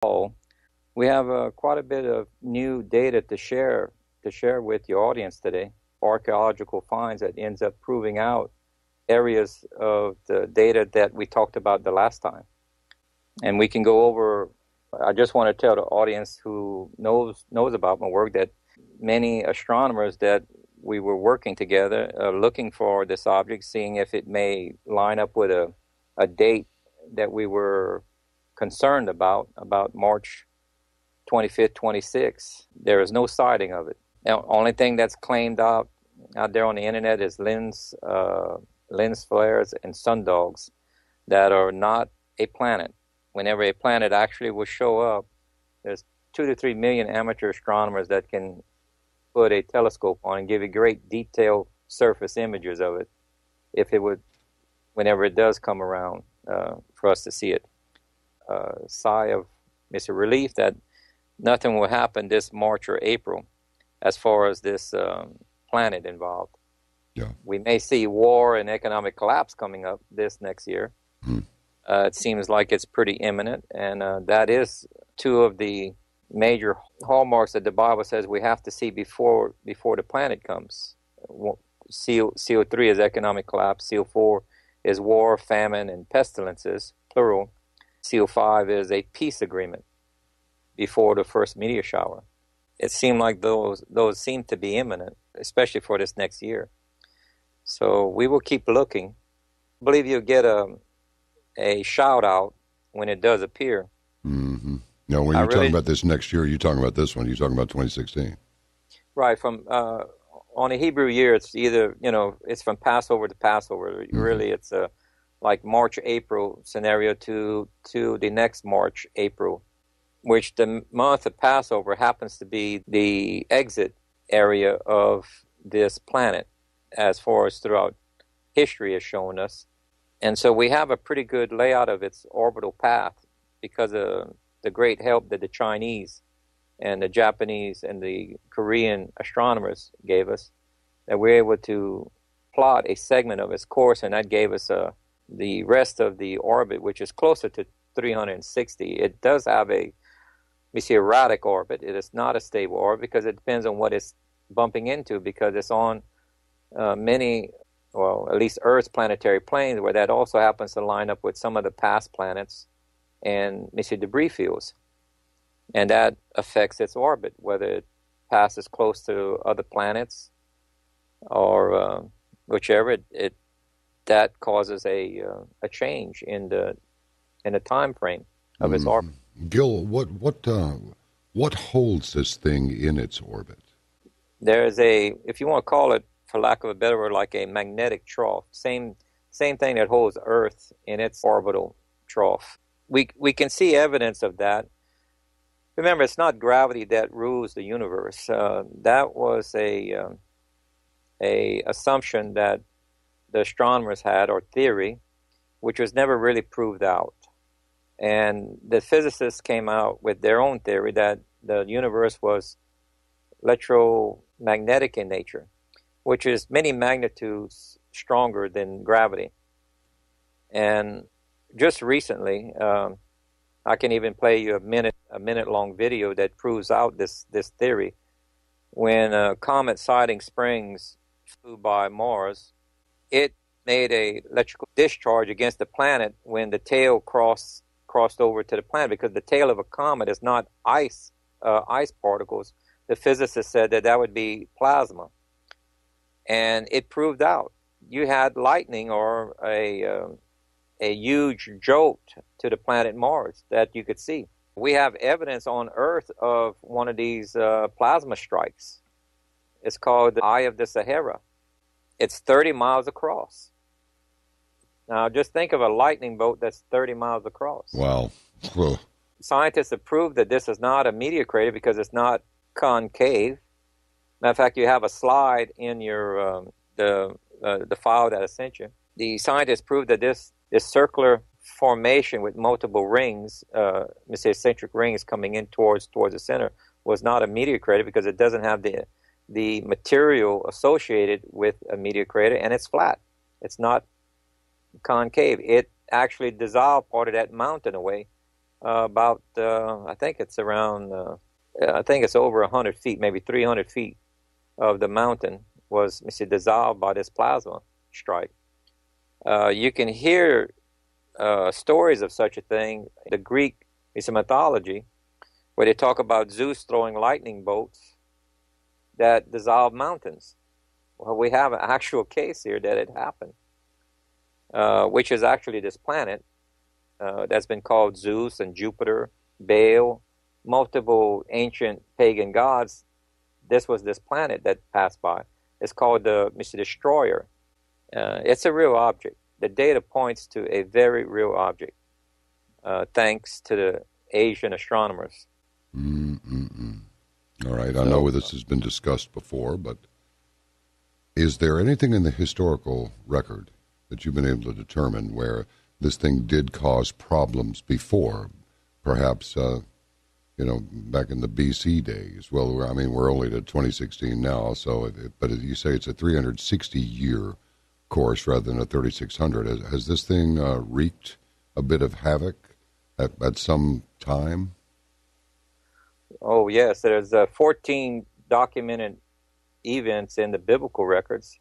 Paul. We have quite a bit of new data to share with your audience today. Archaeological finds that ends up proving out areas of the data that we talked about the last time. And we can go over. I just want to tell the audience who knows about my work that many astronomers that we were working together looking for this object, seeing if it may line up with a date that we were concerned about March 25th, 26th. There is no sighting of it. The only thing that's claimed out there on the internet is lens flares and sundogs that are not a planet. Whenever a planet actually will show up, there's 2 to 3 million amateur astronomers that can put a telescope on and give you great detailed surface images of it, if it would, whenever it does come around for us to see it. Sigh of Mr. Relief that nothing will happen this March or April as far as this planet involved. Yeah. We may see war and economic collapse coming up this next year. It seems like it's pretty imminent, and that is two of the major hallmarks that the Bible says we have to see before the planet comes. CO3 is economic collapse. CO4 is war, famine, and pestilences, plural. CO5 is a peace agreement before the first meteor shower. It seemed like those seem to be imminent, especially for this next year. So we will keep looking. I believe you'll get a shout out when it does appear. Mm-hmm. Now, when you're talking about this next year, you're talking about this one. You're talking about 2016. Right. From on a Hebrew year, it's either it's from Passover to Passover. Mm-hmm. Really, it's a like March April scenario to the next March April, which the month of Passover happens to be the exit area of this planet, as far as throughout history has shown us. And so we have a pretty good layout of its orbital path because of the great help that the Chinese and the Japanese and the Korean astronomers gave us, that we're able to plot a segment of its course, and that gave us the rest of the orbit, which is closer to 360. It does have a erratic orbit. It is not a stable orbit because it depends on what it's bumping into, because it's on many, well, at least Earth's planetary planes, where that also happens to line up with some of the past planets and debris fields. And that affects its orbit, whether it passes close to other planets or whichever. That causes a change in the time frame of its orbit. Gil, what holds this thing in its orbit? There's if you want to call it, for lack of a better word, like a magnetic trough. Same thing that holds Earth in its orbital trough. We can see evidence of that. Remember, it's not gravity that rules the universe. That was a assumption that the astronomers had, or theory, which was never really proved out. And the physicists came out with their own theory that the universe was electromagnetic in nature, which is many magnitudes stronger than gravity. And just recently, I can even play you a minute-long video that proves out this theory. When comet Siding Springs flew by Mars, it made a electrical discharge against the planet when the tail crossed over to the planet, because the tail of a comet is not ice particles. The physicists said that would be plasma, and it proved out. You had lightning or a huge jolt to the planet Mars that you could see. We have evidence on Earth of one of these plasma strikes. It's called the Eye of the Sahara. It's 30 miles across. Now, just think of a lightning bolt that's 30 miles across. Wow. Whoa. Scientists have proved that this is not a meteor crater because it's not concave. Matter of fact, you have a slide in your the file that I sent you. The scientists proved that this circular formation with multiple rings, eccentric rings coming in towards the center, was not a meteor crater because it doesn't have the material associated with a meteor crater, and it's flat. It's not concave. It actually dissolved part of that mountain away I think it's around, I think it's over 100 feet, maybe 300 feet of the mountain was dissolved by this plasma strike. You can hear stories of such a thing, the Greek mythology, where they talk about Zeus throwing lightning bolts that dissolve mountains. Well, we have an actual case here that it happened, which is actually this planet that's been called Zeus and Jupiter, Baal, multiple ancient pagan gods. This was this planet that passed by. It's called the Mr. Destroyer. It's a real object. The data points to a very real object, thanks to the Asian astronomers. All right, I know this has been discussed before, but is there anything in the historical record that you've been able to determine where this thing did cause problems before, perhaps, back in the BC days? Well, we're only to 2016 now, but you say it's a 360-year course rather than a 3600. Has this thing wreaked a bit of havoc at some time? Oh, yes. There's 14 documented events in the biblical records,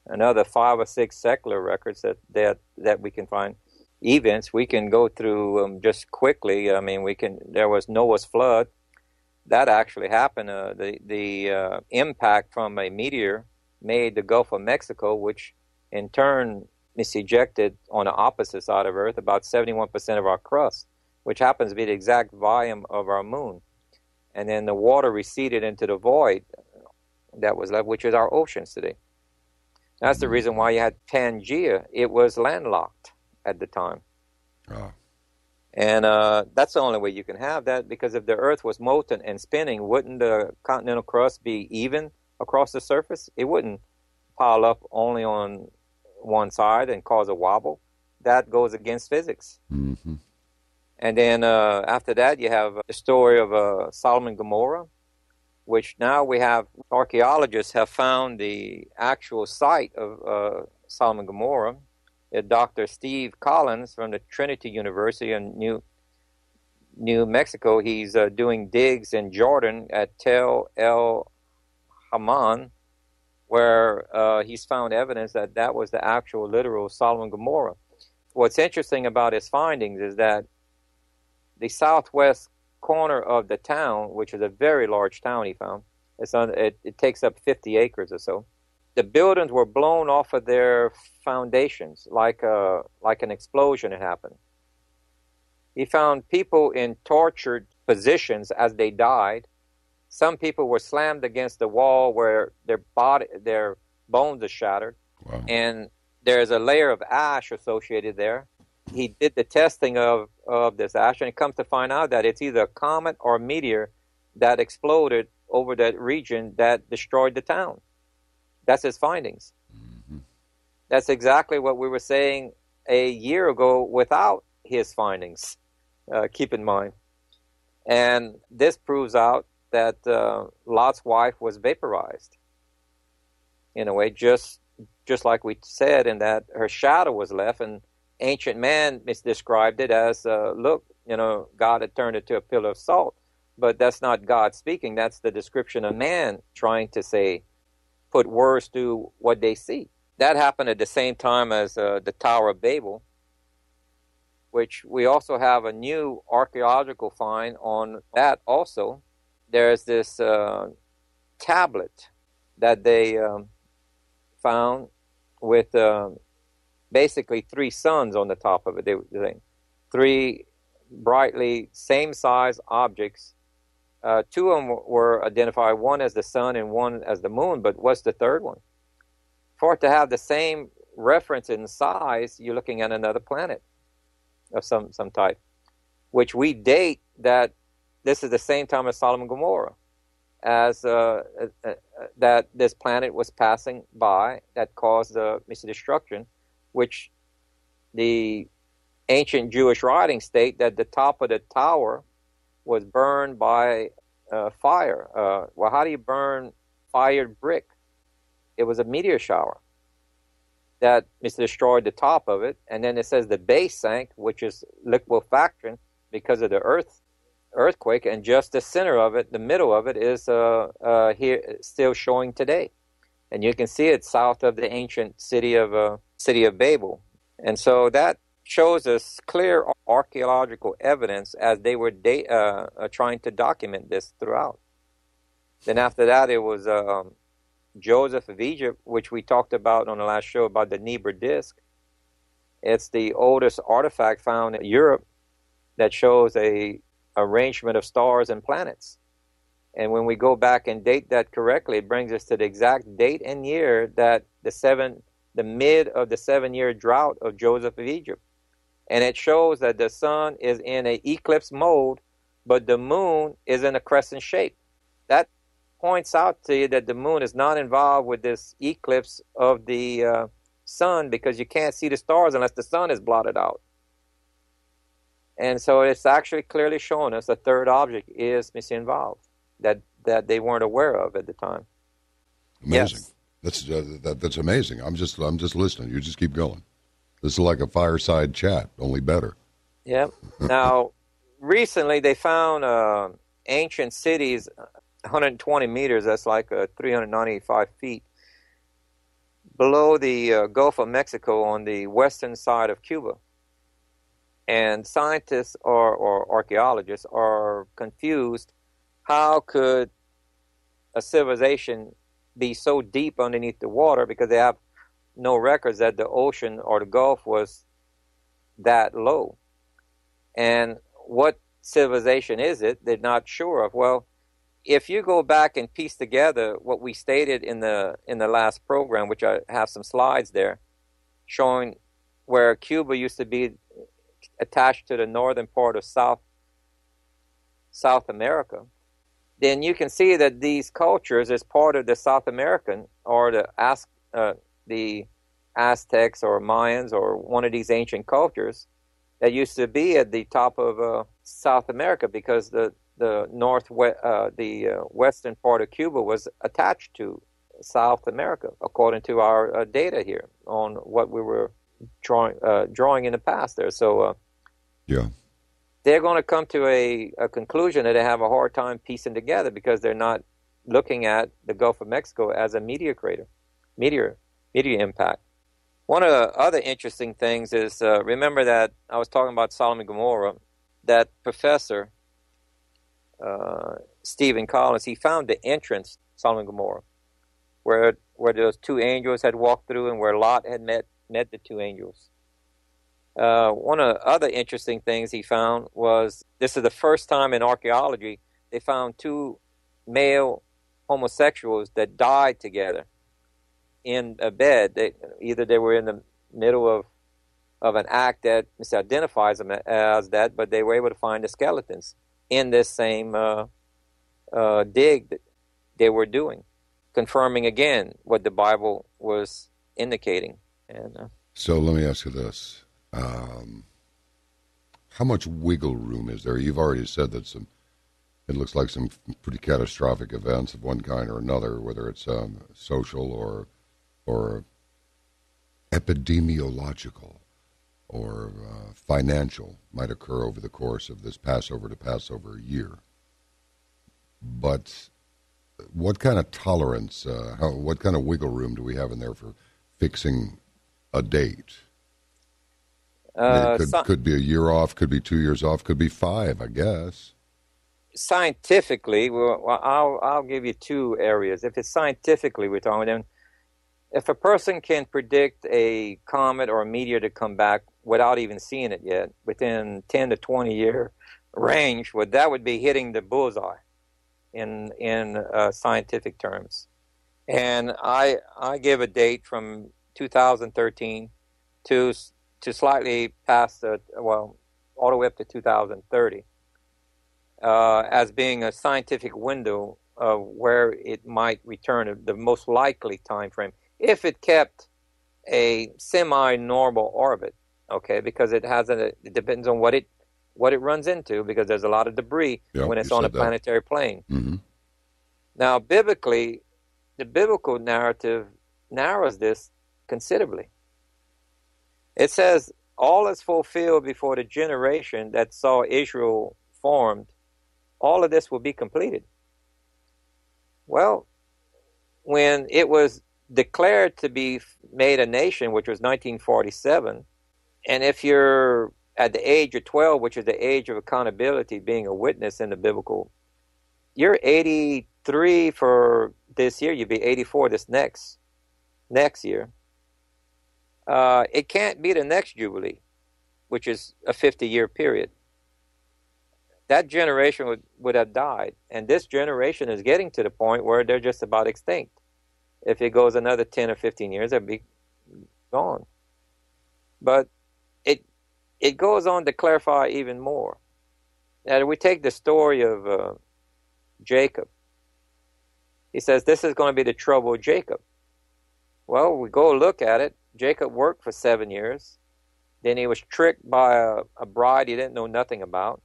another 5 or 6 secular records that we can find. Events we can go through just quickly. There was Noah's flood. That actually happened. The impact from a meteor made the Gulf of Mexico, which in turn misejected on the opposite side of Earth about 71% of our crust, which happens to be the exact volume of our moon. And then the water receded into the void that was left, which is our oceans today. That's the reason why you had Pangaea. It was landlocked at the time. Oh. And that's the only way you can have that, because if the Earth was molten and spinning, wouldn't the continental crust be even across the surface? It wouldn't pile up only on one side and cause a wobble. That goes against physics. Mm-hmm. And then after that, you have the story of Sodom and Gomorrah, which now we have archaeologists have found the actual site of Sodom and Gomorrah. Dr. Steve Collins from the Trinity University in New Mexico, he's doing digs in Jordan at Tel El Haman, where he's found evidence that was the actual literal Sodom and Gomorrah. What's interesting about his findings is that the southwest corner of the town, which is a very large town he found, it takes up 50 acres or so. The buildings were blown off of their foundations like an explosion had happened. He found people in tortured positions as they died. Some people were slammed against the wall where their bones are shattered. Wow. And there's a layer of ash associated there. He did the testing of this ash, and it comes to find out that it's either a comet or a meteor that exploded over that region that destroyed the town. That's his findings. Mm-hmm. That's exactly what we were saying a year ago without his findings, keep in mind. And this proves out that Lot's wife was vaporized, in a way, just like we said, in that her shadow was left, and ancient man described it as, God had turned it to a pillar of salt. But that's not God speaking. That's the description of man trying to put words to what they see. That happened at the same time as the Tower of Babel, which we also have a new archaeological find on that also. There's this tablet that they found with basically 3 suns on the top of it. They were 3 brightly same-size objects. 2 of them were identified, one as the sun and one as the moon, but what's the third one? For it to have the same reference in size, you're looking at another planet of some type, which we date that this is the same time as Sodom and Gomorrah, as that this planet was passing by that caused the destruction, which the ancient Jewish writings state that the top of the tower was burned by fire. Well, how do you burn fired brick? It was a meteor shower that destroyed the top of it, and then it says the base sank, which is liquefaction, because of the earthquake, and just the center of it, the middle of it, is here still showing today, and you can see it south of the ancient city of Babel, and so that shows us clear archaeological evidence as they were trying to document this throughout. Then after that, it was Joseph of Egypt, which we talked about on the last show about the Niebuhr disc. It's the oldest artifact found in Europe that shows a arrangement of stars and planets. And when we go back and date that correctly, it brings us to the exact date and year that the mid of the 7-year drought of Joseph of Egypt. And it shows that the sun is in an eclipse mode, but the moon is in a crescent shape. That points out to you that the moon is not involved with this eclipse of the sun, because you can't see the stars unless the sun is blotted out. And so it's actually clearly showing us a third object is involved that they weren't aware of at the time. Amazing. Yes. That's amazing. I'm just listening. You just keep going. This is like a fireside chat, only better. Yeah. Now, recently they found ancient cities, 120 meters. That's like 395 feet below the Gulf of Mexico on the western side of Cuba. And scientists or archaeologists are confused. How could a civilization be so deep underneath the water, because they have no records that the ocean or the Gulf was that low? And what civilization is it? They're not sure of. Well, if you go back and piece together what we stated in the last program, which I have some slides there, showing where Cuba used to be attached to the northern part of South America, then you can see that these cultures is part of the South American, or the Aztecs or Mayans, or one of these ancient cultures that used to be at the top of South America, because the western part of Cuba was attached to South America, according to our data here on what we were drawing in the past there. So yeah, they're going to come to a conclusion that they have a hard time piecing together, because they're not looking at the Gulf of Mexico as a meteor impact. One of the other interesting things is, remember that I was talking about Sodom and Gomorrah, that professor, Stephen Collins, he found the entrance, Sodom and Gomorrah, where those two angels had walked through, and where Lot had met the two angels. One of the other interesting things he found was, this is the first time in archaeology they found two male homosexuals that died together in a bed. Either they were in the middle of an act that misidentifies them as that, but they were able to find the skeletons in this same dig that they were doing, confirming again what the Bible was indicating. And so let me ask you this. How much wiggle room is there? You've already said that it looks like some pretty catastrophic events of one kind or another, whether it's social or epidemiological or financial, might occur over the course of this Passover to Passover year. But what kind of tolerance, what kind of wiggle room do we have in there for fixing a date? It could be a year off, could be 2 years off, could be 5, I guess. Scientifically, well, I'll give you two areas. If it's scientifically we're talking about, if a person can predict a comet or a meteor to come back without even seeing it yet, within 10 to 20 year range, that would be hitting the bullseye in scientific terms. And I give a date from 2013 to slightly past, all the way up to 2030, as being a scientific window of where it might return, the most likely time frame, if it kept a semi-normal orbit, okay, because it depends on what it runs into, because there's a lot of debris when it's on a planetary plane. Mm-hmm. Now, biblically, the biblical narrative narrows this considerably. It says all is fulfilled before the generation that saw Israel formed, all of this will be completed. Well, when it was declared to be made a nation, which was 1947, and if you're at the age of 12, which is the age of accountability, being a witness in the biblical, you're 83 for this year, you'll be 84 this next year. It can't be the next Jubilee, which is a 50-year period. That generation would have died. And this generation is getting to the point where they're just about extinct. If it goes another 10 or 15 years, they'll be gone. But it goes on to clarify even more. Now, we take the story of Jacob. He says, this is going to be the trouble of Jacob. Well, we go look at it. Jacob worked for 7 years. Then he was tricked by a bride he didn't know nothing about.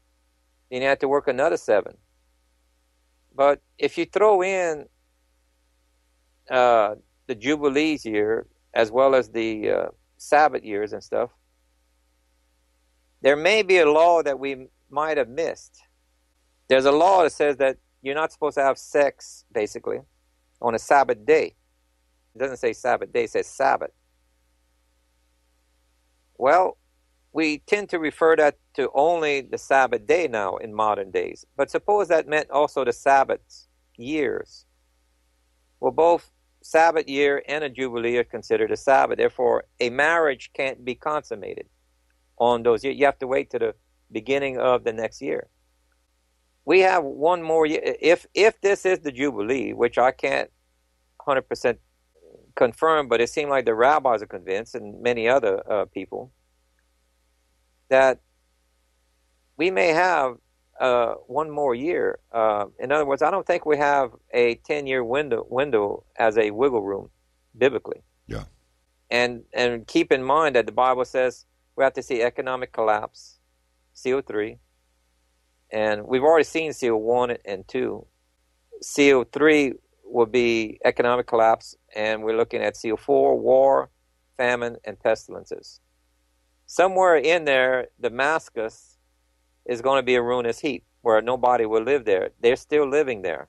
Then he had to work another 7. But if you throw in the Jubilees year, as well as the Sabbath years and stuff, there may be a law that we might have missed. There's a law that says that you're not supposed to have sex, basically, on a Sabbath day. It doesn't say Sabbath day, it says Sabbath. Well, we tend to refer that to only the Sabbath day now in modern days. But suppose that meant also the Sabbath years. Well, both Sabbath year and a Jubilee are considered a Sabbath. Therefore, a marriage can't be consummated on those years. You have to wait to the beginning of the next year. We have one more year. If this is the Jubilee, which I can't 100% confirm, but it seemed like the rabbis are convinced, and many other people, that we may have one more year. In other words, I don't think we have a 10-year window as a wiggle room, biblically. Yeah. And keep in mind that the Bible says we have to see economic collapse, seal 3, and we've already seen seal 1 and 2. Seal 3 will be economic collapse, and we're looking at seal 4, war, famine, and pestilences. Somewhere in there, Damascus is going to be a ruinous heap where nobody will live there. They're still living there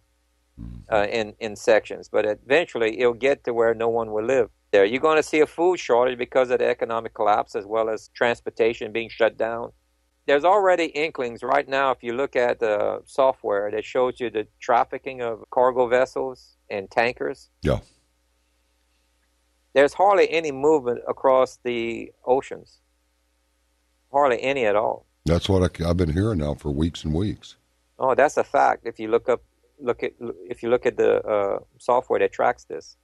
in sections, but eventually it'll get to where no one will live there. You're going to see a food shortage because of the economic collapse, as well as transportation being shut down. There's already inklings right now. If you look at the software that shows you the trafficking of cargo vessels and tankers, yeah, there's hardly any movement across the oceans. Hardly any at all. That's what I've been hearing now for weeks and weeks. Oh, that's a fact. If you look at the software that tracks this,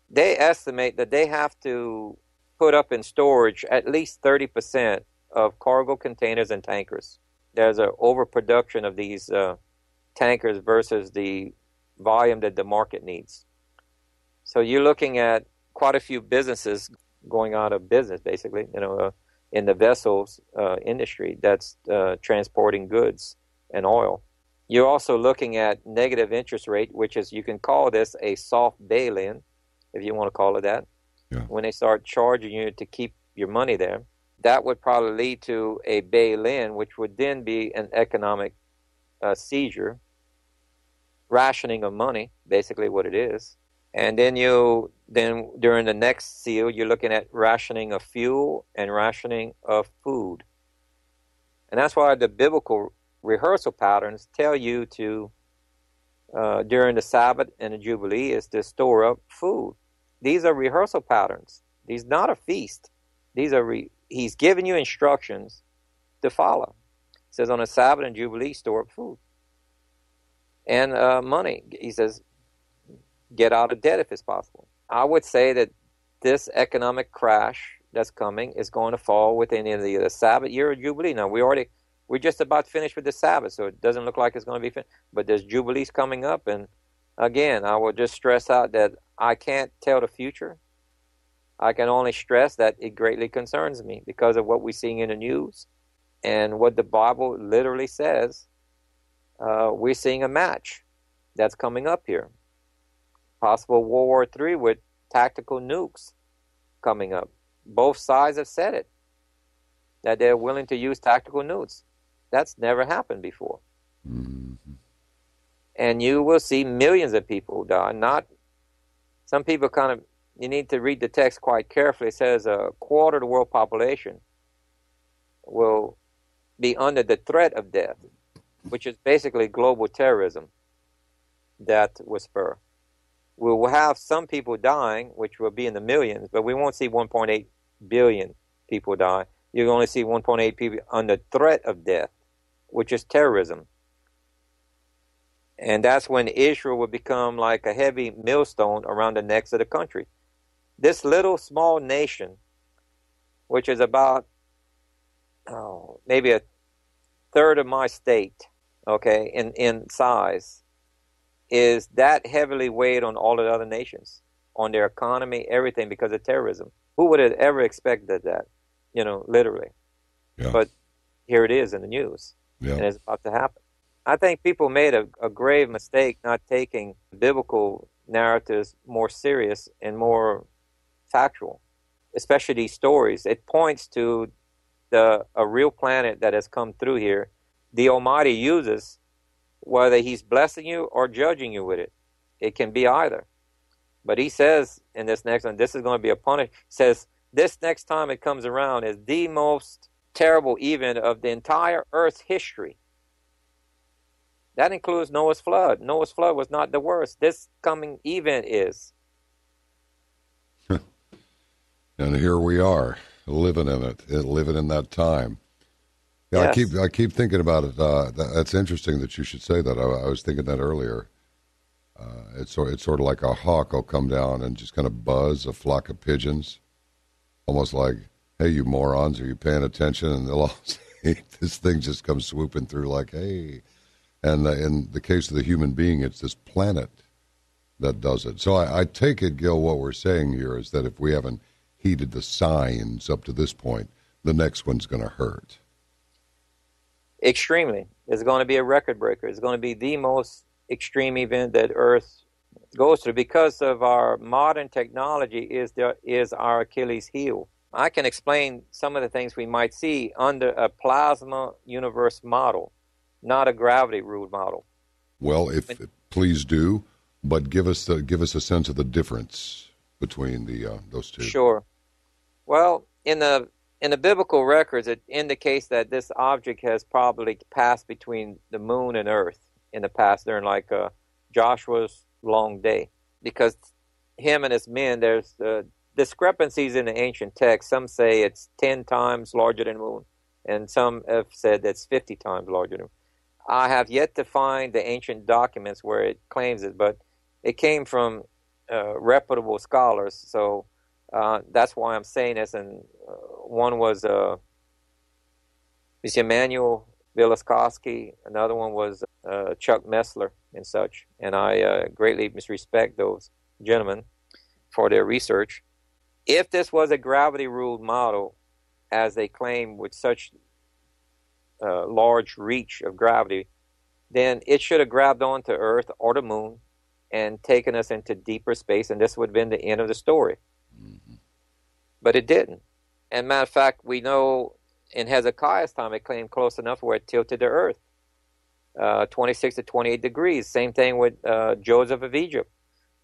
they estimate that they have to put up in storage at least 30% of cargo containers and tankers. There's an overproduction of these tankers versus the volume that the market needs. So you're looking at quite a few businesses going out of business, basically, in the vessels industry that's transporting goods and oil. You're also looking at negative interest rate, which is, you can call this a soft bail-in, if you want to call it that. Yeah. When they start charging you to keep your money there, that would probably lead to a bail-in, which would then be an economic seizure, rationing of money, basically what it is. And then during the next seal, you're looking at rationing of fuel and rationing of food. And that's why the biblical rehearsal patterns tell you to, during the Sabbath and the Jubilee, is to store up food. These are rehearsal patterns. These not a feast. These are he's giving you instructions to follow. It says on the Sabbath and Jubilee, store up food. And money. He says, get out of debt if it's possible. I would say that this economic crash that's coming is going to fall within either the Sabbath year or Jubilee. Now, we're just about finished with the Sabbath, so it doesn't look like it's going to be finished. But there's Jubilees coming up, and again, I will just stress out that I can't tell the future. I can only stress that it greatly concerns me because of what we're seeing in the news and what the Bible literally says. We're seeing a match that's coming up here. Possible World War III with tactical nukes coming up. Both sides have said it. that they're willing to use tactical nukes. That's never happened before. Mm-hmm. And you will see millions of people die. Not some people you need to read the text quite carefully. It says a quarter of the world population will be under the threat of death, which is basically global terrorism that will spur. We will have some people dying, which will be in the millions, but we won't see 1.8 billion people die. You'll only see 1.8 people under threat of death, which is terrorism. And that's when Israel will become like a heavy millstone around the necks of the country. This little small nation, which is about maybe a third of my state, okay, in size, is that heavily weighed on all the other nations, on their economy, everything, because of terrorism. Who would have ever expected that, literally? Yeah. But here it is in the news, and it's about to happen. I think people made a grave mistake not taking biblical narratives more serious and more factual, especially these stories. It points to a real planet that has come through here. The Almighty uses, whether He's blessing you or judging you with it. It can be either. But He says in this next one, this is going to be a punishment. He says this next time it comes around is the most terrible event of the entire Earth's history. That includes Noah's flood. Noah's flood was not the worst. This coming event is. And here we are, living in it, living in that time. Yeah, yes. I keep thinking about it. That's interesting that you should say that. I was thinking that earlier. It's sort of like a hawk will come down and just kind of buzz a flock of pigeons, almost like, "Hey, you morons, are you paying attention?" And they'll all say, this thing just comes swooping through like, "Hey." And in the case of the human being, it's this planet that does it. So I take it, Gil, what we're saying here is that if we haven't heeded the signs up to this point, the next one's going to hurt. Extremely. It's going to be a record breaker. It's going to be the most extreme event that Earth goes through because of our modern technology is our Achilles heel. I can explain some of the things we might see under a plasma universe model, not a gravity ruled model. Well, please do, but give us a sense of the difference between those two. Sure. Well, in the biblical records, it indicates that this object has probably passed between the moon and Earth in the past during Joshua's long day, because him and his men, there's discrepancies in the ancient text. Some say it's 10 times larger than the moon, and some have said it's 50 times larger than the moon. I have yet to find the ancient documents where it claims it, but it came from reputable scholars, so that's why I'm saying this. And one was Mr. Emanuel Velikovsky, another one was Chuck Messler and such, and I greatly respect those gentlemen for their research. If this was a gravity-ruled model, as they claim with such large reach of gravity, then it should have grabbed onto Earth or the moon and taken us into deeper space, and this would have been the end of the story. Mm-hmm. But it didn't. And matter of fact, we know in Hezekiah's time it came close enough where it tilted the Earth 26 to 28 degrees. Same thing with Joseph of Egypt.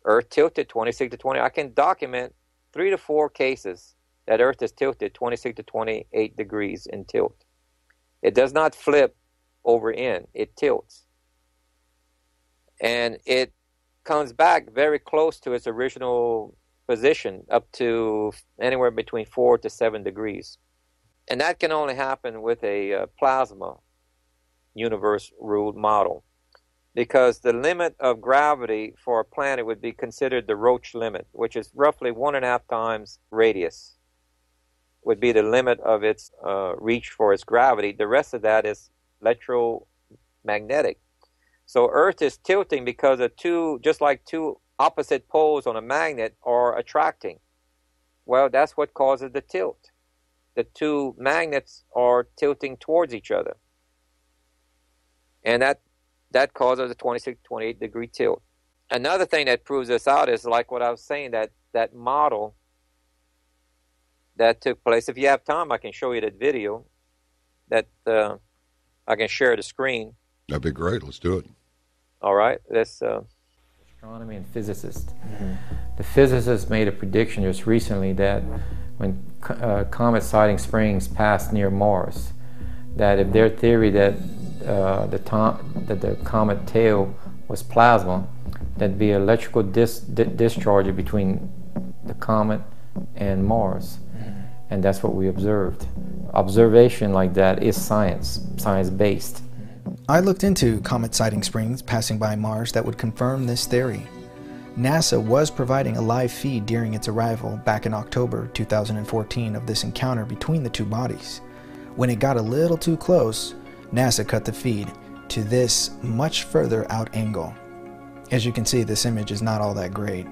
Earth tilted 26 to 20. I can document 3 to 4 cases that Earth is tilted 26 to 28 degrees in tilt. It does not flip over in. It tilts. And it comes back very close to its original position, up to anywhere between 4 to 7 degrees. And that can only happen with a plasma universe-ruled model, because the limit of gravity for a planet would be considered the Roche limit, which is roughly 1.5 times radius, would be the limit of its reach for its gravity. The rest of that is electromagnetic. So Earth is tilting because of just like two opposite poles on a magnet are attracting. Well, that's what causes the tilt. The two magnets are tilting towards each other. And that causes a 26, 28 degree tilt. Another thing that proves this out is like what I was saying, that model that took place. If you have time, I can show you that video. That I can share the screen. That'd be great. Let's do it. All right. Let's. Astronomy and physicist. The physicists made a prediction just recently that when comet Siding Springs passed near Mars, that if their theory that the comet tail was plasma, there'd be electrical discharge between the comet and Mars, and that's what we observed. Observation like that is science-based. I looked into comet Siding Springs passing by Mars that would confirm this theory. NASA was providing a live feed during its arrival back in October 2014 of this encounter between the two bodies. When it got a little too close, NASA cut the feed to this much further out angle. As you can see, this image is not all that great.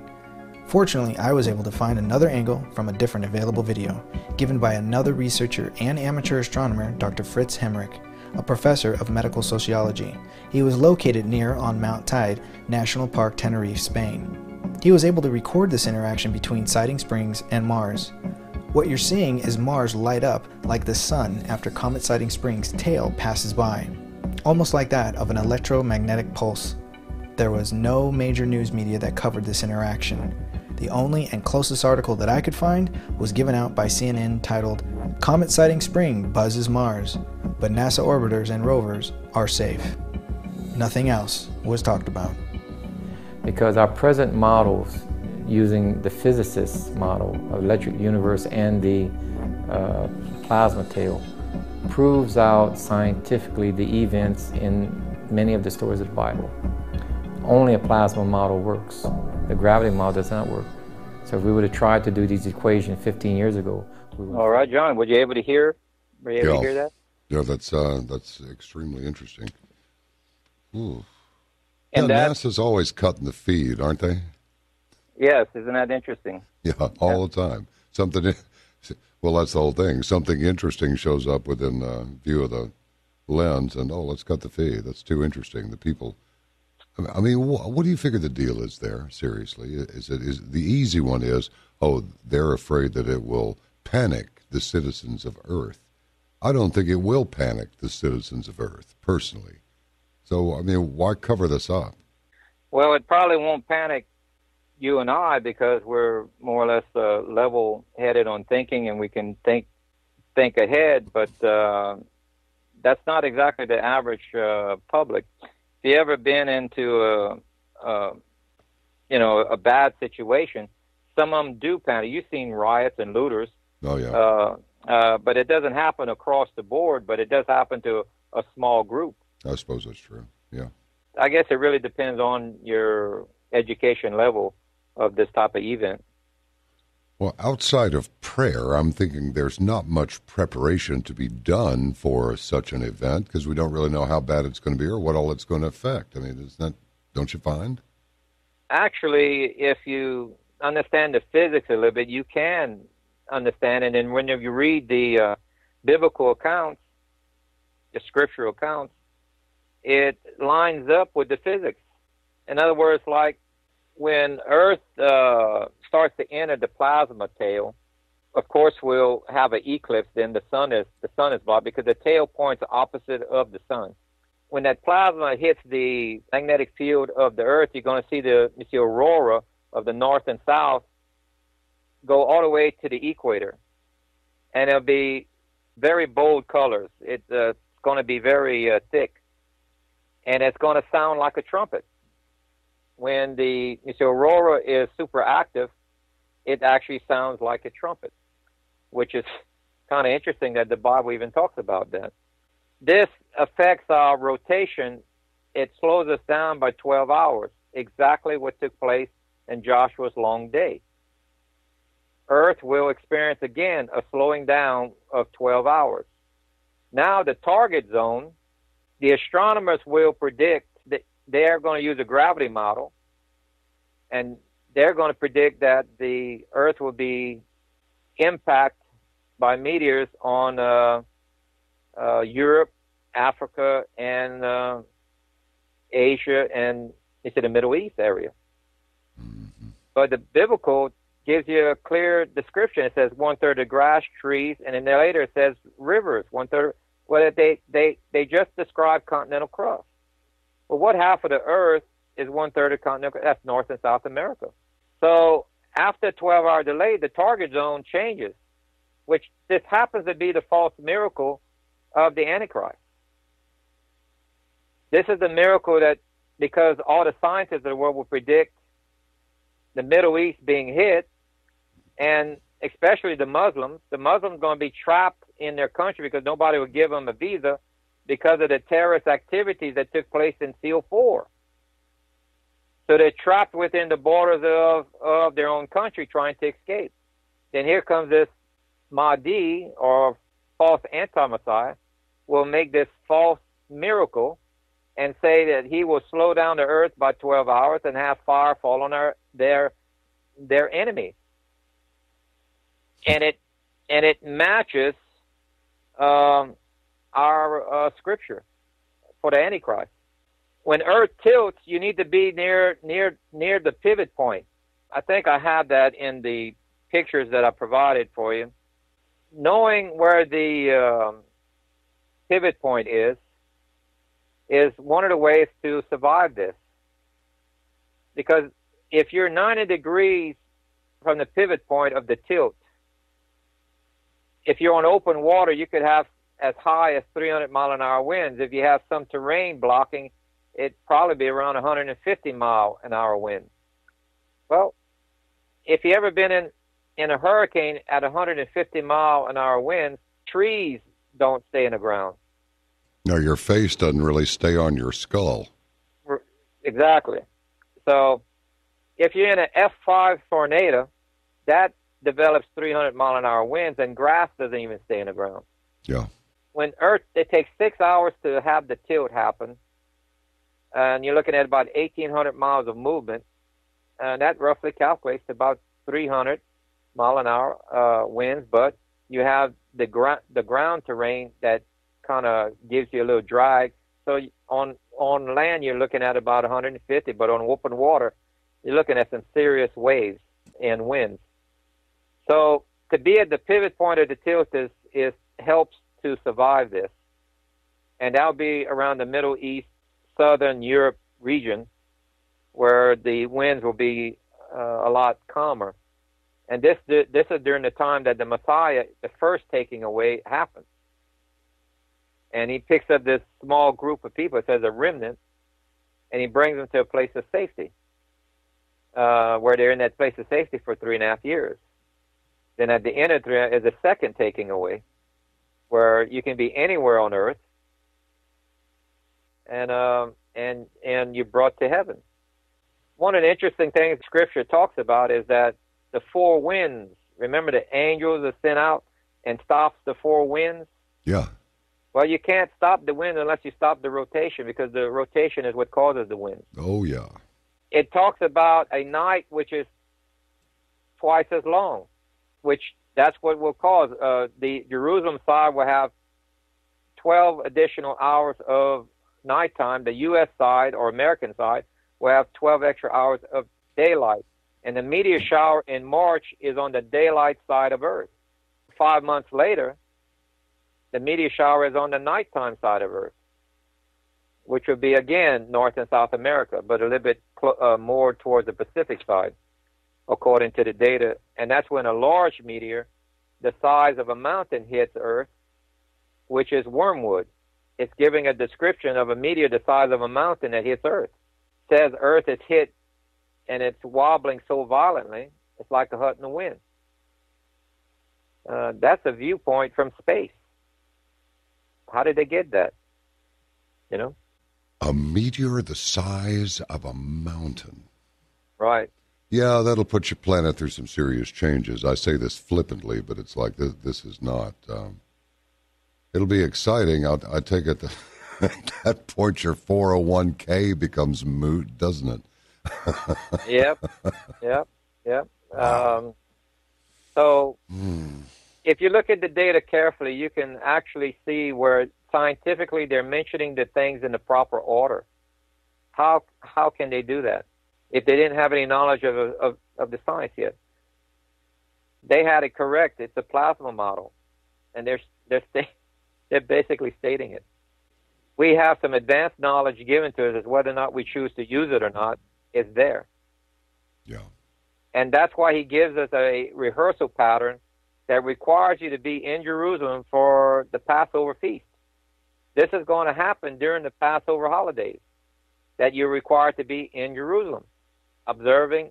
Fortunately, I was able to find another angle from a different available video, given by another researcher and amateur astronomer, Dr. Fritz Hemrich, a professor of medical sociology. He was located near on Mount Tide National Park, Tenerife, Spain. He was able to record this interaction between Siding Springs and Mars. What you're seeing is Mars light up like the sun after comet Siding Springs' tail passes by, almost like that of an electromagnetic pulse. There was no major news media that covered this interaction. The only and closest article that I could find was given out by CNN titled, "Comet Siding Spring Buzzes Mars, but NASA orbiters and rovers are safe." Nothing else was talked about. Because our present models, using the physicist's model of electric universe and the plasma tail, proves out scientifically the events in many of the stories of the Bible. Only a plasma model works. The gravity model does not work. So if we would have tried to do these equations 15 years ago, we would. All right, John, were you able to hear? Were you able to hear that? Yeah, that's extremely interesting. Ooh. And NASA's always cutting the feed, aren't they? Yes, isn't that interesting? Yeah, all the time. Well, that's the whole thing. Something interesting shows up within view of the lens, and let's cut the feed. That's too interesting. The people. I mean, what do you figure the deal is there? Seriously, is the easy one is they're afraid that it will panic the citizens of Earth. I don't think it will panic the citizens of Earth personally. So I mean, why cover this up? Well, it probably won't panic you and I because we're more or less level-headed on thinking, and we can think ahead. But that's not exactly the average public. If you ever been into a bad situation, some of them do panic. You've seen riots and looters. Oh yeah. But it doesn't happen across the board. But it does happen to a small group. I suppose that's true. Yeah. I guess it really depends on your education level of this type of event. Well, outside of prayer, I'm thinking there's not much preparation to be done for such an event because we don't really know how bad it's going to be or what all it's going to affect. I mean, don't you find? Actually, if you understand the physics a little bit, you can understand it. And when you read the biblical accounts, the scriptural accounts, it lines up with the physics. In other words, like when Earth starts to enter the plasma tail, of course we'll have an eclipse. Then the sun is blocked because the tail points opposite of the sun. When that plasma hits the magnetic field of the Earth, you're going to see the aurora of the north and south go all the way to the equator, and it'll be very bold colors. It's going to be very thick, and it's going to sound like a trumpet. When the aurora is super active, it actually sounds like a trumpet, which is kind of interesting that the Bible even talks about that. This affects our rotation. It slows us down by 12 hours, exactly what took place in Joshua's long day. Earth will experience again a slowing down of 12 hours. Now the target zone, the astronomers will predict that they're going to use a gravity model, and they're going to predict that the Earth will be impacted by meteors on Europe, Africa, and Asia, and the Middle East area. Mm-hmm. But the biblical gives you a clear description. It says 1/3 of grass, trees, and then later it says rivers, 1/3. Well, they just describe continental crust. Well, what half of the Earth is 1/3 of continental? That's North and South America. So after a 12-hour delay, the target zone changes, which this happens to be the false miracle of the Antichrist. This is the miracle that, because all the scientists of the world will predict the Middle East being hit, and especially the Muslims going to be trapped in their country because nobody will give them a visa because of the terrorist activities that took place in Seal 4. So they're trapped within the borders of their own country trying to escape. Then here comes this Mahdi, or false anti-Messiah, will make this false miracle and say that he will slow down the earth by 12 hours and have fire fall on their enemy. And it matches our scripture for the Antichrist. When Earth tilts, you need to be near the pivot point. I think I have that in the pictures that I provided for you. Knowing where the pivot point is one of the ways to survive this. Because if you're 90 degrees from the pivot point of the tilt, if you're on open water, you could have as high as 300-mile-an-hour winds. If you have some terrain blocking, it'd probably be around 150-mile-an-hour winds. Well, if you ever been in a hurricane at 150-mile-an-hour winds, trees don't stay in the ground. No, your face doesn't really stay on your skull. Exactly. So if you're in an F5 tornado, that develops 300-mile-an-hour winds, and grass doesn't even stay in the ground. Yeah. When Earth, it takes 6 hours to have the tilt happen, and you're looking at about 1,800 miles of movement, and that roughly calculates to about 300-mile-an-hour winds, but you have the ground terrain that kind of gives you a little drag. So on land, you're looking at about 150, but on open water, you're looking at some serious waves and winds. So to be at the pivot point of the tilt is helps to survive this. And that'll be around the Middle East, Southern Europe region, where the winds will be a lot calmer. And this is during the time that the Messiah, the first taking away, happens. And he picks up this small group of people, it says a remnant, and he brings them to a place of safety, where they're in that place of safety for 3.5 years. Then at the end of 3 is a second taking away, where you can be anywhere on earth, and you're brought to heaven. One of the interesting things Scripture talks about is that the 4 winds, remember the angels are sent out and stops the 4 winds? Yeah. Well, you can't stop the wind unless you stop the rotation, because the rotation is what causes the wind. Oh, yeah. It talks about a night which is twice as long, which that's what will cause. The Jerusalem side will have 12 additional hours of nighttime. The U.S. side, or American side, will have 12 extra hours of daylight. And the meteor shower in March is on the daylight side of Earth. 5 months later, the meteor shower is on the nighttime side of Earth, which would be, again, North and South America, but a little bit more towards the Pacific side, according to the data. And that's when a large meteor, the size of a mountain, hits Earth, which is wormwood. It's giving a description of a meteor the size of a mountain that hits Earth. It says Earth is hit, and it's wobbling so violently, it's like a hut in the wind. That's a viewpoint from space. How did they get that? You know? A meteor the size of a mountain. Right. Yeah, that'll put your planet through some serious changes. I say this flippantly, but it's like this is not. It'll be exciting. I take it that at that point your 401k becomes moot, doesn't it? Yep. So if you look at the data carefully, you can actually see where scientifically they're mentioning the things in the proper order. How can they do that if they didn't have any knowledge of the science yet? They had it correct. It's a plasma model, and they're basically stating it. We have some advanced knowledge given to us as whether or not we choose to use it or not is there. Yeah. And that's why he gives us a rehearsal pattern that requires you to be in Jerusalem for the Passover feast. This is going to happen during the Passover holidays, that you're required to be in Jerusalem, observing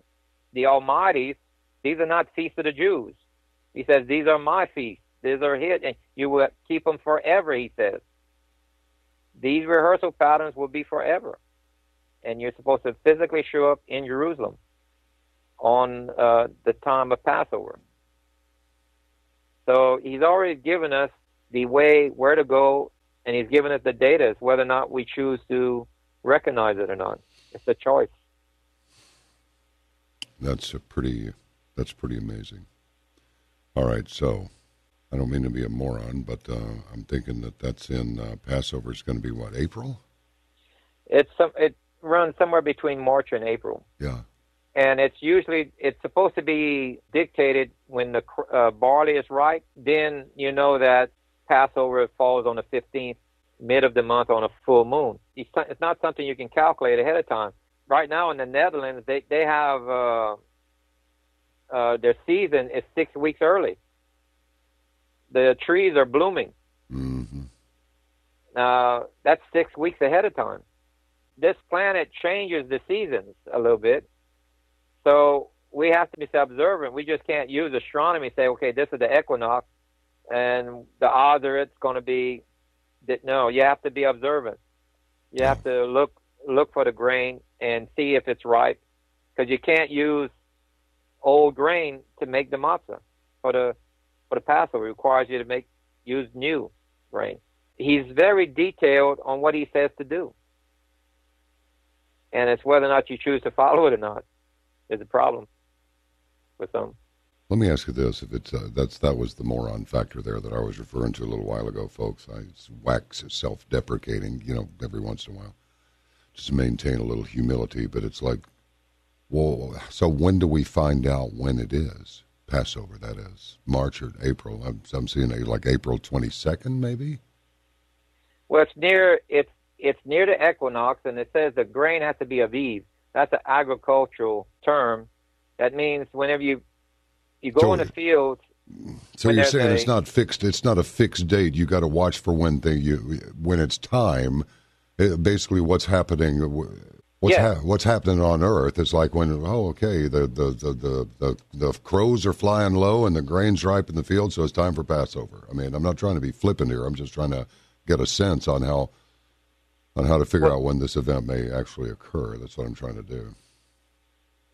the Almighty's. These are not feasts of the Jews. He says, these are my feasts. These are his, and you will keep them forever, he says. These rehearsal patterns will be forever. And you're supposed to physically show up in Jerusalem on the time of Passover. So he's already given us the way, where to go, and he's given us the data as whether or not we choose to recognize it or not. It's a choice. That's pretty amazing. All right, so I don't mean to be a moron, but I'm thinking that's in Passover is going to be what, April? It runs somewhere between March and April. Yeah. And it's supposed to be dictated when the barley is ripe. Then you know that Passover falls on the 15th, mid of the month on a full moon. It's not something you can calculate ahead of time. Right now in the Netherlands, they have their season is 6 weeks early. The trees are blooming. Mm-hmm. That's 6 weeks ahead of time. This planet changes the seasons a little bit. So we have to be observant. We just can't use astronomy and say, okay, this is the equinox, and the odds are it's going to be that. No, you have to be observant. You have to look for the grain and see if it's ripe, because you can't use old grain to make the matzah for the Passover. It requires you to use new grain. He's very detailed on what he says to do, and it's whether or not you choose to follow it or not is a problem with them. Let me ask you this: if it's that was the moron factor there that I was referring to a little while ago, folks. I wax self-deprecating, every once in a while, just to maintain a little humility. But it's like, well, so when do we find out when it is Passover? That is March or April. I'm seeing like April 22nd, maybe. Well, it's near the equinox, and it says the grain has to be aviv. That's an agricultural term. That means whenever you go in the field. So you're saying it's not fixed. It's not a fixed date. You got to watch for when it's time. Basically, what's happening? What's happening on Earth is like when the crows are flying low and the grain's ripe in the field, so it's time for Passover. I mean, I'm not trying to be flippant here. I'm just trying to get a sense on how to figure out when this event may actually occur. That's what I'm trying to do.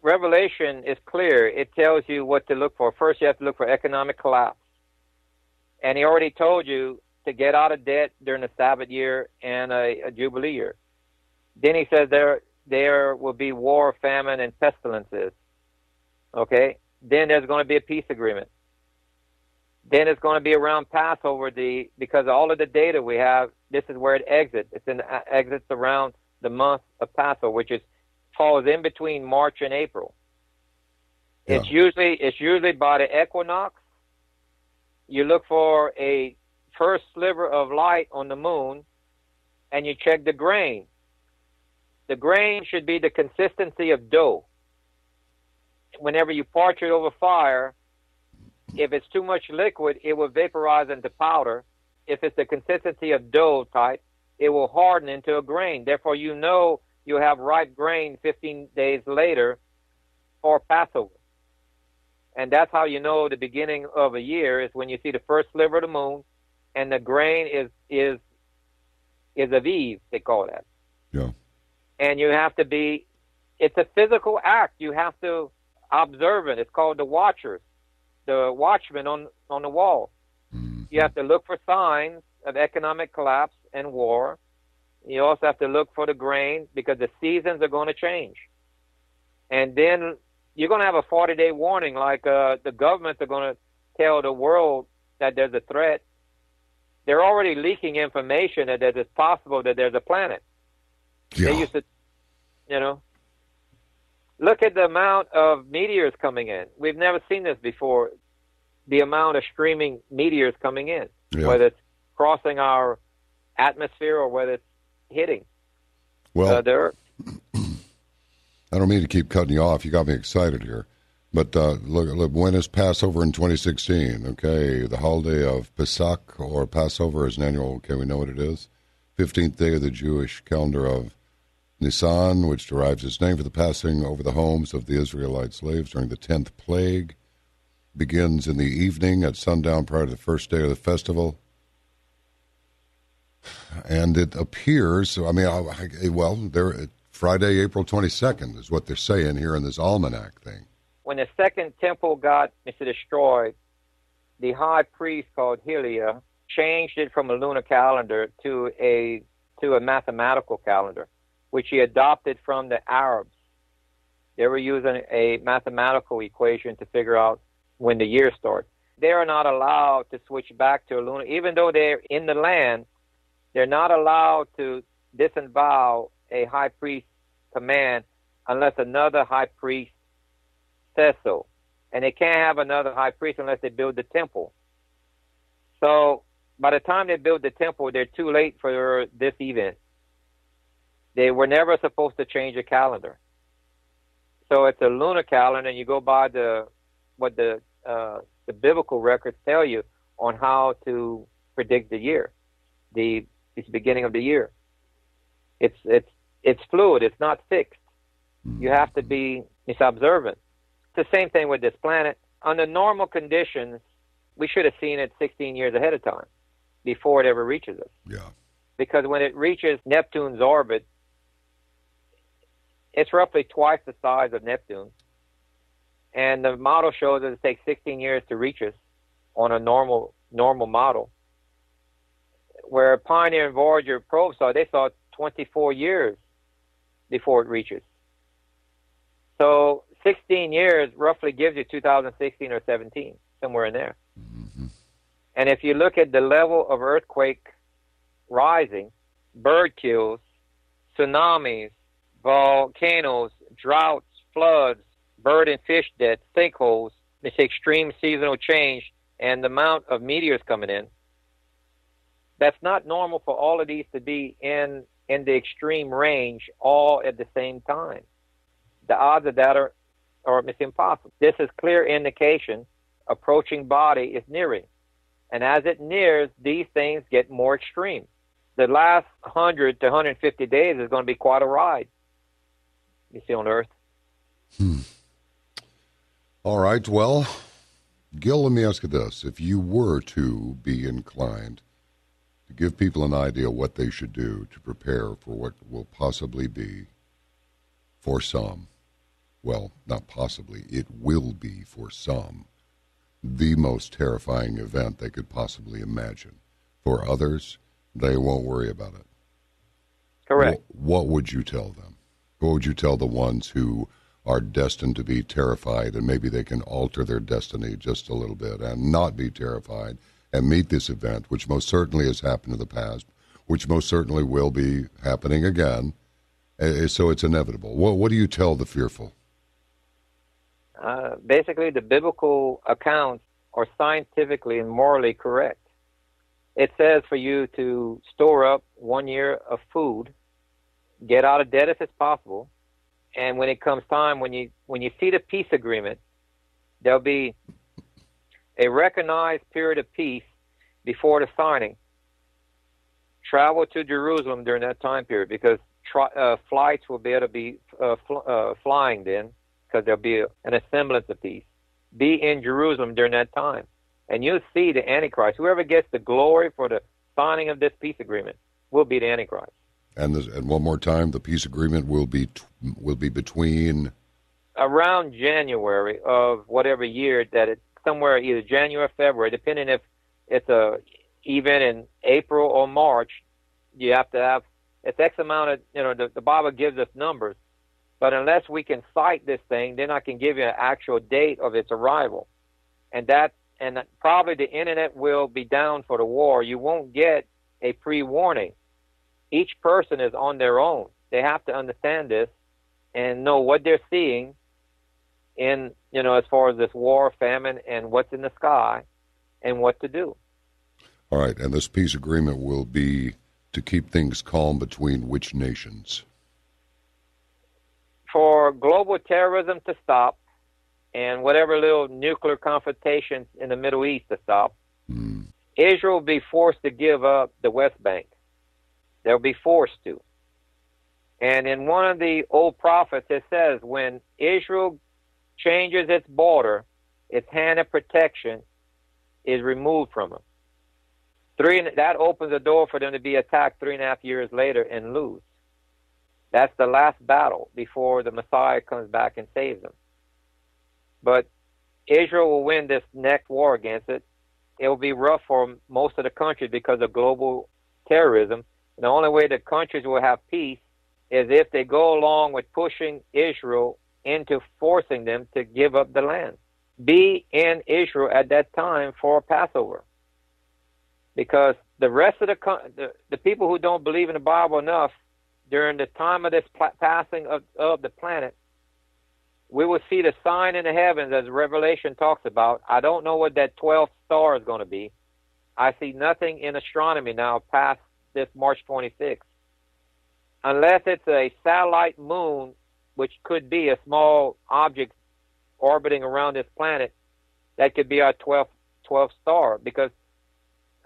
Revelation is clear. It tells you what to look for. First, you have to look for economic collapse. And he already told you to get out of debt during the Sabbath year and a Jubilee year. Then he says there will be war, famine, and pestilences. Okay? Then there's going to be a peace agreement. Then it's going to be around Passover, because all of the data we have, this is where it exits. Exits around the month of Passover, which falls in between March and April. Yeah. It's usually by the equinox. You look for a first sliver of light on the moon, and you check the grain. The grain should be the consistency of dough. Whenever you parch it over fire, if it's too much liquid, it will vaporize into powder. If it's the consistency of dough type, it will harden into a grain. Therefore, you'll have ripe grain 15 days later for Passover. And that's how you know the beginning of a year is when you see the first sliver of the moon, and the grain is aviv, they call that. Yeah. And you have to it's a physical act. You have to observe it. It's called the watchers, the watchmen on the wall. Mm-hmm. You have to look for signs of economic collapse and war. You also have to look for the grain, because the seasons are going to change. And then you're going to have a 40-day warning, like the governments are going to tell the world that there's a threat. They're already leaking information that it's possible that there's a planet. Yeah. They used to, look at the amount of meteors coming in. We've never seen this before. the amount of streaming meteors coming in, Yeah. whether it's crossing our atmosphere or whether it's hitting Well, the Earth. I don't mean to keep cutting you off. You got me excited here. But look, when is Passover in 2016? Okay, the holiday of Pesach, or Passover is an annual, okay, we know what it is. 15th day of the Jewish calendar of Nisan, which derives its name from the passing over the homes of the Israelite slaves during the 10th plague. Begins in the evening at sundown prior to the first day of the festival. And it appears, I mean, Friday, April 22nd is what they're saying here in this almanac thing. When the second temple got destroyed, the high priest called Hilia changed it from a lunar calendar to a mathematical calendar, which he adopted from the Arabs. They were using a mathematical equation to figure out when the year starts. They are not allowed to switch back to a lunar, even though they're in the land. They're not allowed to disavow a high priest command unless another high priest says so. And they can't have another high priest unless they build the temple. So by the time they build the temple, they're too late for this event. They were never supposed to change the calendar. So it's a lunar calendar, and you go by what the biblical records tell you on how to predict the year, the beginning of the year. It's fluid. It's not fixed. You have to be observant. It's the same thing with this planet. Under normal conditions, we should have seen it 16 years ahead of time before it ever reaches us. Yeah. Because when it reaches Neptune's orbit, it's roughly twice the size of Neptune. And the model shows that it takes 16 years to reach us on a normal model. Where Pioneer and Voyager probes they saw 24 years before it reaches. So 16 years roughly gives you 2016 or 17, somewhere in there. Mm-hmm. And if you look at the level of earthquake rising, bird kills, tsunamis, volcanoes, droughts, floods, bird and fish deaths, sinkholes, this extreme seasonal change, and the amount of meteors coming in, that's not normal for all of these to be in the extreme range all at the same time. The odds of that are it's impossible. This is clear indication approaching body is nearing. And as it nears, these things get more extreme. The last 100 to 150 days is going to be quite a ride, you see, on Earth. All right, well, Gil, let me ask you this. If you were to be inclined to give people an idea what they should do to prepare for what will possibly be, for some, well, not possibly, it will be for some, the most terrifying event they could possibly imagine. For others, they won't worry about it. Correct. What would you tell them? What would you tell the ones who are destined to be terrified, and maybe they can alter their destiny just a little bit and not be terrified and meet this event, which most certainly has happened in the past, which most certainly will be happening again, so it's inevitable. What do you tell the fearful? Basically, the biblical accounts are scientifically and morally correct. It says for you to store up 1 year of food, get out of debt if it's possible, and when it comes time, when you see the peace agreement, there'll be a recognized period of peace before the signing. Travel to Jerusalem during that time period, because flights will be able to be flying then, because there'll be an semblance of peace. Be in Jerusalem during that time, and you'll see the Antichrist. Whoever gets the glory for the signing of this peace agreement will be the Antichrist. And one more time, the peace agreement will be between around January of whatever year that it's somewhere, either January or February, depending if it's a event in April or March. You have to have it's X amount of, the Bible gives us numbers, but unless we can cite this thing, then I can give you an actual date of its arrival. And probably the internet will be down for the war. You won't get a pre-warning. Each person is on their own. They have to understand this and know what they're seeing in, as far as this war, famine, and what's in the sky and what to do. All right, and this peace agreement will be to keep things calm between which nations? For global terrorism to stop and whatever little nuclear confrontations in the Middle East to stop. Israel will be forced to give up the West Bank. They'll be forced to. And in one of the old prophets, it says, when Israel changes its border, its hand of protection is removed from them. That opens the door for them to be attacked 3.5 years later and lose. That's the last battle before the Messiah comes back and saves them. But Israel will win this next war against it. It will be rough for most of the countries because of global terrorism. And the only way the countries will have peace is if they go along with pushing Israel into forcing them to give up the land. Be in Israel at that time for Passover. Because the rest of the people who don't believe in the Bible enough, during the time of this passing of the planet, we will see the sign in the heavens, as Revelation talks about. I don't know what that 12th star is going to be. I see nothing in astronomy now past this March 26th. Unless it's a satellite moon, which could be a small object orbiting around this planet, that could be our 12th star, because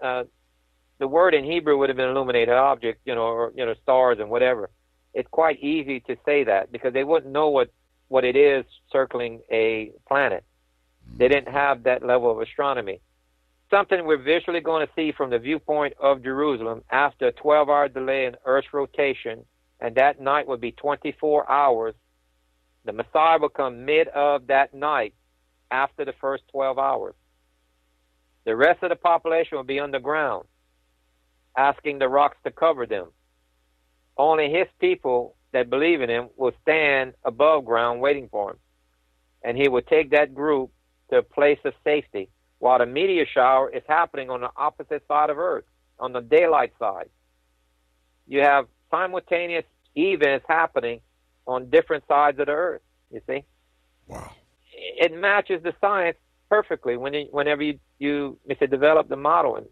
the word in Hebrew would have been illuminated object, or stars and whatever. It's quite easy to say that because they wouldn't know what it is circling a planet. They didn't have that level of astronomy. Something we're visually going to see from the viewpoint of Jerusalem after a 12-hour delay in Earth's rotation, and that night would be 24 hours. The Messiah will come mid of that night after the first 12 hours. The rest of the population will be underground, asking the rocks to cover them. Only his people that believe in him will stand above ground waiting for him. And he will take that group to a place of safety while the meteor shower is happening on the opposite side of Earth, on the daylight side. You have simultaneous events happening on different sides of the Earth, you see? Wow. It matches the science perfectly whenever you develop the model. And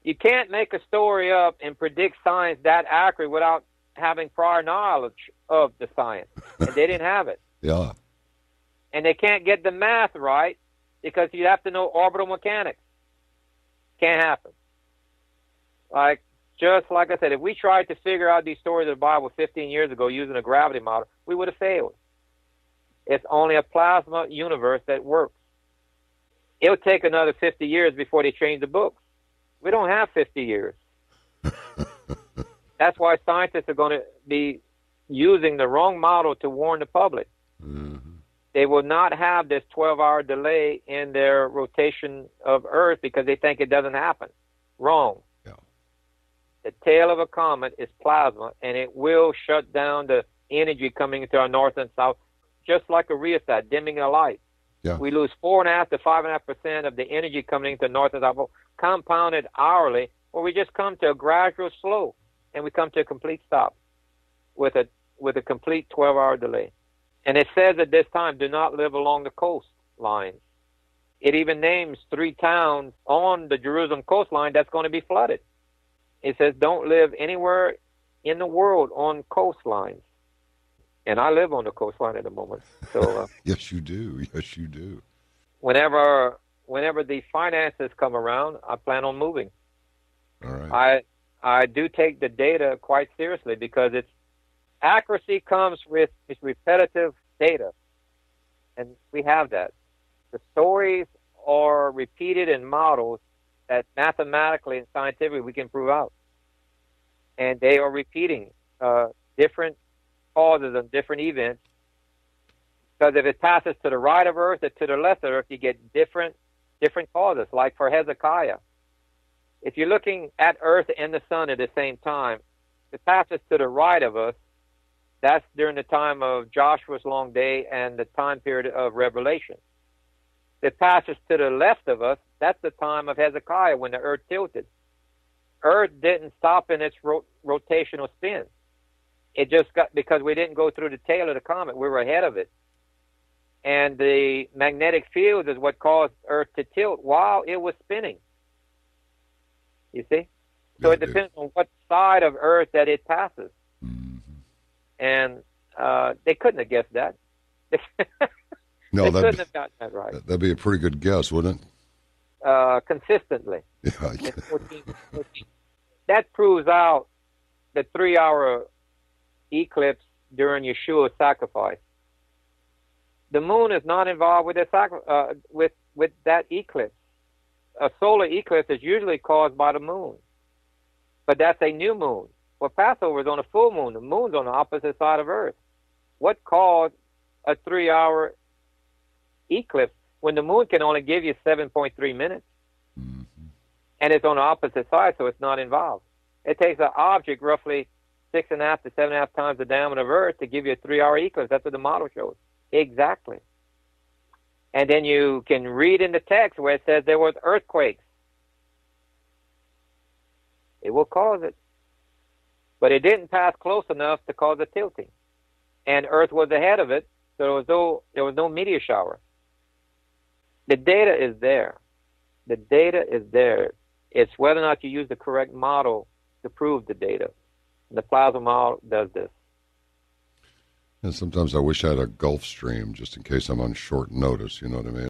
you can't make a story up and predict science that accurate without having prior knowledge of the science. And they didn't have it. Yeah. And they can't get the math right because you have to know orbital mechanics. Can't happen. Just like I said, if we tried to figure out these stories of the Bible 15 years ago using a gravity model, we would have failed. It's only a plasma universe that works. It'll take another 50 years before they change the books. We don't have 50 years. That's why scientists are going to be using the wrong model to warn the public. Mm-hmm. They will not have this 12-hour delay in their rotation of Earth because they think it doesn't happen. Wrong. Yeah. The tail of a comet is plasma, and it will shut down the energy coming into our north and south, just like a rheostat, dimming a light. Yeah. We lose 4.5 to 5.5% of the energy coming into north and south, compounded hourly, or we just come to a gradual slow, and we come to a complete stop with a complete 12-hour delay. And it says at this time, do not live along the coastline. It even names 3 towns on the Jerusalem coastline that's going to be flooded. It says don't live anywhere in the world on coastlines. And I live on the coastline at the moment. So Yes, you do. Yes, you do. Whenever the finances come around, I plan on moving. All right. I do take the data quite seriously because accuracy comes with repetitive data, and we have that. The stories are repeated in models that mathematically and scientifically we can prove out, and they are repeating different causes and different events. Because if it passes to the right of Earth or to the left of Earth, you get different causes. Like for Hezekiah, if you're looking at Earth and the sun at the same time, if it passes to the right of us, that's during the time of Joshua's long day and the time period of Revelation. If it passes to the left of us, that's the time of Hezekiah when the earth tilted. Earth didn't stop in its rotational spin. It just got, because we didn't go through the tail of the comet, we were ahead of it. And the magnetic field is what caused Earth to tilt while it was spinning. You see? So it depends on what side of Earth that it passes. Mm-hmm. And they couldn't have guessed that. No, they couldn't have gotten that right. That'd be a pretty good guess, wouldn't it? Consistently. Yeah. 14. That proves out the 3-hour eclipse during Yeshua's sacrifice. The moon is not involved with with that eclipse. A solar eclipse is usually caused by the moon, but that's a new moon. Well, Passover is on a full moon. The moon's on the opposite side of Earth. What caused a 3-hour eclipse when the moon can only give you 7.3 minutes? Mm-hmm. And it's on the opposite side, so it's not involved. It takes an object roughly 6.5 to 7.5 times the diameter of Earth to give you a 3-hour eclipse. That's what the model shows. Exactly. And then you can read in the text where it says there was earthquakes. It will cause it. But it didn't pass close enough to cause a tilting. And Earth was ahead of it, so there was no meteor shower. The data is there. The data is there. It's whether or not you use the correct model to prove the data. And the plasma model does this. And sometimes I wish I had a Gulf Stream just in case I'm on short notice, you know what I mean?